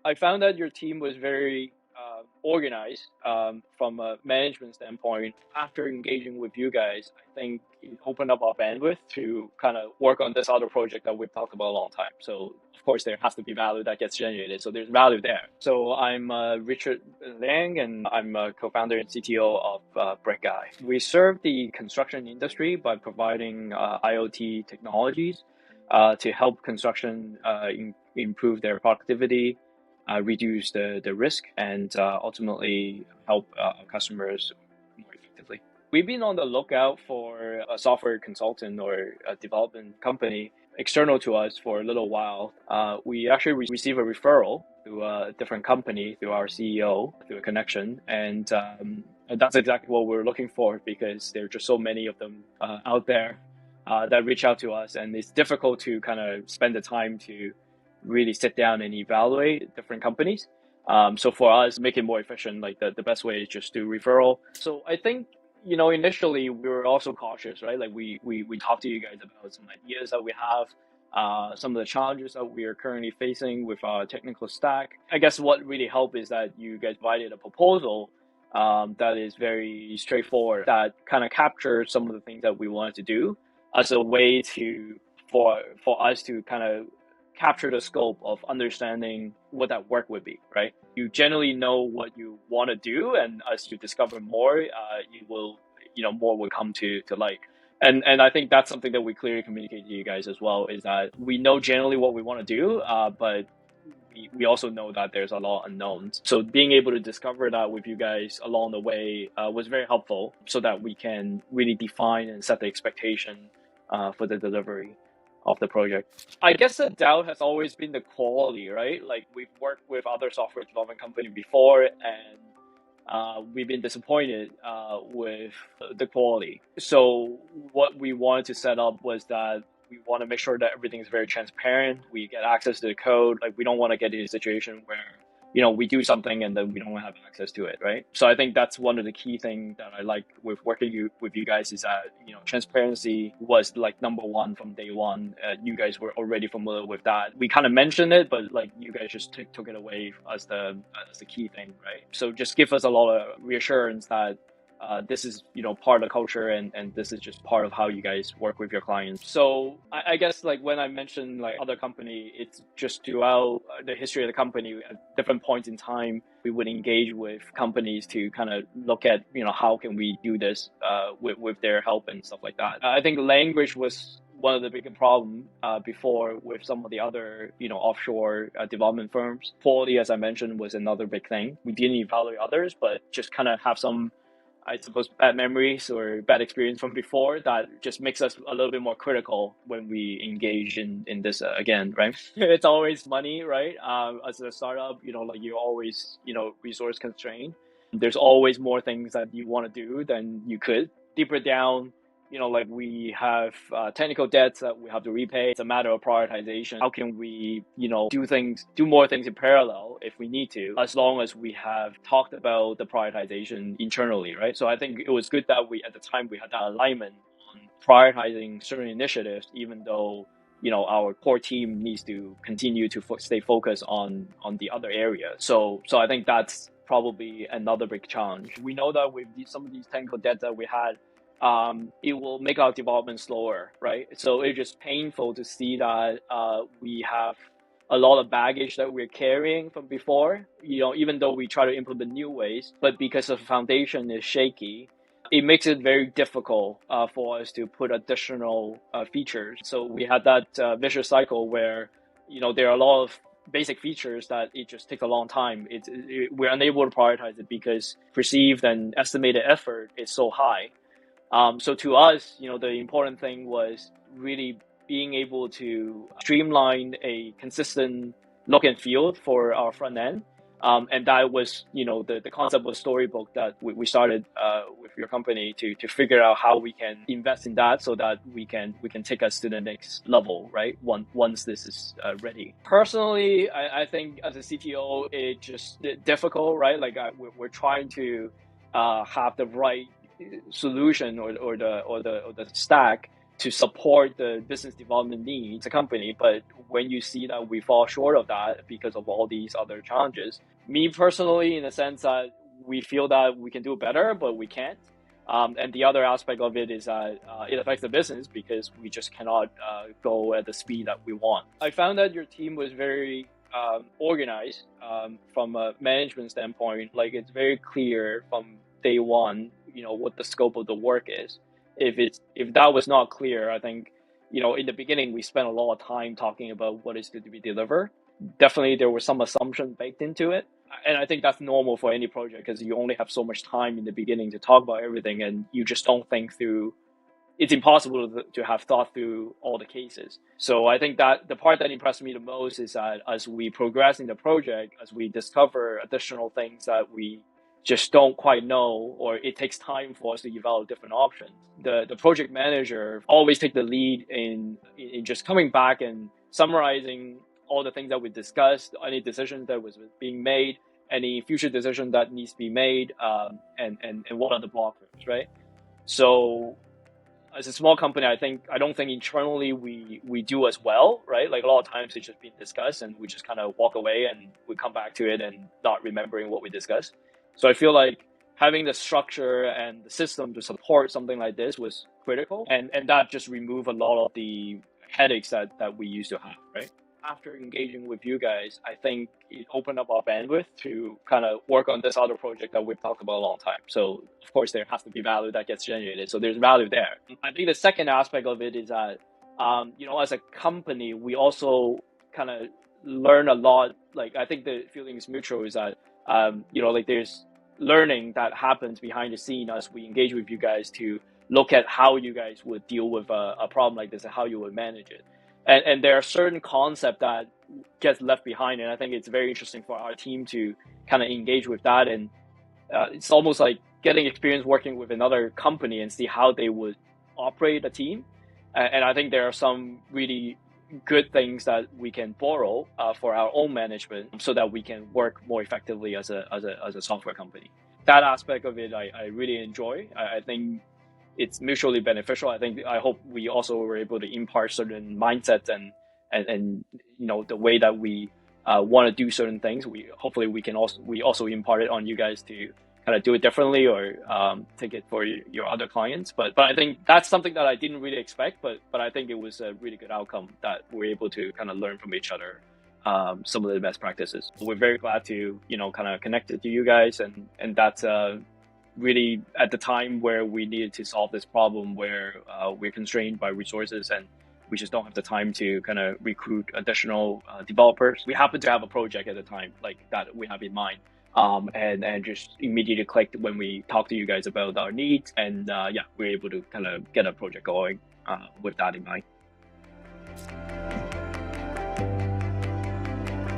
I found that your team was very organized from a management standpoint. After engaging with you guys, I think it opened up our bandwidth to kind of work on this other project that we've talked about a long time. So, of course, there has to be value that gets generated. So there's value there. So I'm Richard Liang, and I'm a co-founder and CTO of Brickeye. We serve the construction industry by providing IoT technologies to help construction improve their productivity, reduce the risk, and ultimately help our customers more effectively. We've been on the lookout for a software consultant or a development company external to us for a little while. We actually received a referral to a different company through our CEO, through a connection, and that's exactly what we're looking for, because there are just so many of them out there that reach out to us, and it's difficult to kind of spend the time to really sit down and evaluate different companies. So for us, make it more efficient, like the best way is just do referral. So I think, initially we were also cautious, right? Like we talked to you guys about some ideas that we have, some of the challenges that we are currently facing with our technical stack. I guess what really helped is that you guys provided a proposal that is very straightforward, that kind of captures some of the things that we wanted to do as a way for us to kind of capture the scope of understanding what that work would be, right? You generally know what you want to do, and as you discover more, you will, more will come to light. And I think that's something that we clearly communicate to you guys as well, is that we know generally what we want to do, but we also know that there's a lot of unknowns. So being able to discover that with you guys along the way was very helpful, so that we can really define and set the expectation for the delivery of the project. I guess the doubt has always been the quality, right? Like we've worked with other software development companies before, and we've been disappointed with the quality. So what we wanted to set up was that we want to make sure that everything is very transparent. We get access to the code. Like we don't want to get in a situation where we do something and then we don't have access to it, right? So I think that's one of the key things that I like with working with you guys, is that, transparency was like number one from day one. You guys were already familiar with that. We kind of mentioned it, but like you guys just took it away as the key thing, right? So just give us a lot of reassurance that this is, part of the culture, and this is just part of how you guys work with your clients. So I guess like when I mentioned like other company, it's just throughout the history of the company, at different points in time, we would engage with companies to kind of look at, how can we do this with their help and stuff like that. I think language was one of the bigger problem before with some of the other, offshore development firms. Quality, as I mentioned, was another big thing. We didn't evaluate others, but just kind of have some, I suppose, bad memories or bad experience from before that just makes us a little bit more critical when we engage in this again, right? It's always money, right? As a startup, like you're always, resource constrained. There's always more things that you want to do than you could. Deeper down, like we have technical debts that we have to repay. It's a matter of prioritization. How can we, do more things in parallel if we need to, as long as we have talked about the prioritization internally, right? So I think it was good that at the time we had that alignment on prioritizing certain initiatives, even though, our core team needs to continue to stay focused on the other area. So I think that's probably another big challenge. We know that with some of these technical debts that we had, it will make our development slower, right? So it's just painful to see that we have a lot of baggage that we're carrying from before, even though we try to implement new ways, but because the foundation is shaky, it makes it very difficult for us to put additional features. So we had that vicious cycle where, there are a lot of basic features that it just takes a long time. We're unable to prioritize it because perceived and estimated effort is so high. So to us, the important thing was really being able to streamline a consistent look and feel for our front end. And that was, the concept of Storybook that we started with your company to figure out how we can invest in that so that we can take us to the next level, right? Once this is ready. Personally, I think as a CTO, it's just difficult, right? Like we're trying to have the right solution or the stack to support the business development needs of the company. But when you see that we fall short of that because of all these other challenges, me personally, in the sense that we feel that we can do better, but we can't. And the other aspect of it is that it affects the business because we just cannot go at the speed that we want. I found that your team was very organized from a management standpoint. Like, it's very clear from day one, what the scope of the work is. If that was not clear, I think, in the beginning, we spent a lot of time talking about what is going to be delivered. Definitely, there was some assumption baked into it. And I think that's normal for any project because you only have so much time in the beginning to talk about everything, and you just don't think through. It's impossible to have thought through all the cases. So I think that the part that impressed me the most is that as we progress in the project, as we discover additional things that we just don't quite know, or it takes time for us to develop different options, the project manager always take the lead in just coming back and summarizing all the things that we discussed, any decisions that was being made, any future decision that needs to be made, and what are the blockers, right? So as a small company, I don't think internally we do as well, right? Like, a lot of times it's just been discussed and we just kind of walk away and we come back to it and not remembering what we discussed. So I feel like having the structure and the system to support something like this was critical, and that just removed a lot of the headaches that we used to have, right? After engaging with you guys, I think it opened up our bandwidth to kind of work on this other project that we've talked about a long time. So of course there has to be value that gets generated. So there's value there. I think the second aspect of it is that, as a company, we also kind of learn a lot. Like, I think the feeling is mutual, is that, like, there's learning that happens behind the scene as we engage with you guys to look at how you guys would deal with a problem like this and how you would manage it. And there are certain concepts that gets left behind, and I think it's very interesting for our team to kind of engage with that. And it's almost like getting experience working with another company and see how they would operate a team. And I think there are some really good things that we can borrow for our own management so that we can work more effectively as a software company. That aspect of it, I really enjoy. I think it's mutually beneficial. I hope we also were able to impart certain mindsets and the way that we want to do certain things. We also impart it on you guys to kind of do it differently or take it for your other clients. But I think that's something that I didn't really expect. But I think it was a really good outcome that we're able to kind of learn from each other some of the best practices. We're very glad to kind of connect it to you guys, and that's really at the time where we needed to solve this problem where we're constrained by resources and we just don't have the time to kind of recruit additional developers. We happen to have a project at the time like that we have in mind, and just immediately clicked when we talked to you guys about our needs, and we're able to kind of get a project going with that in mind.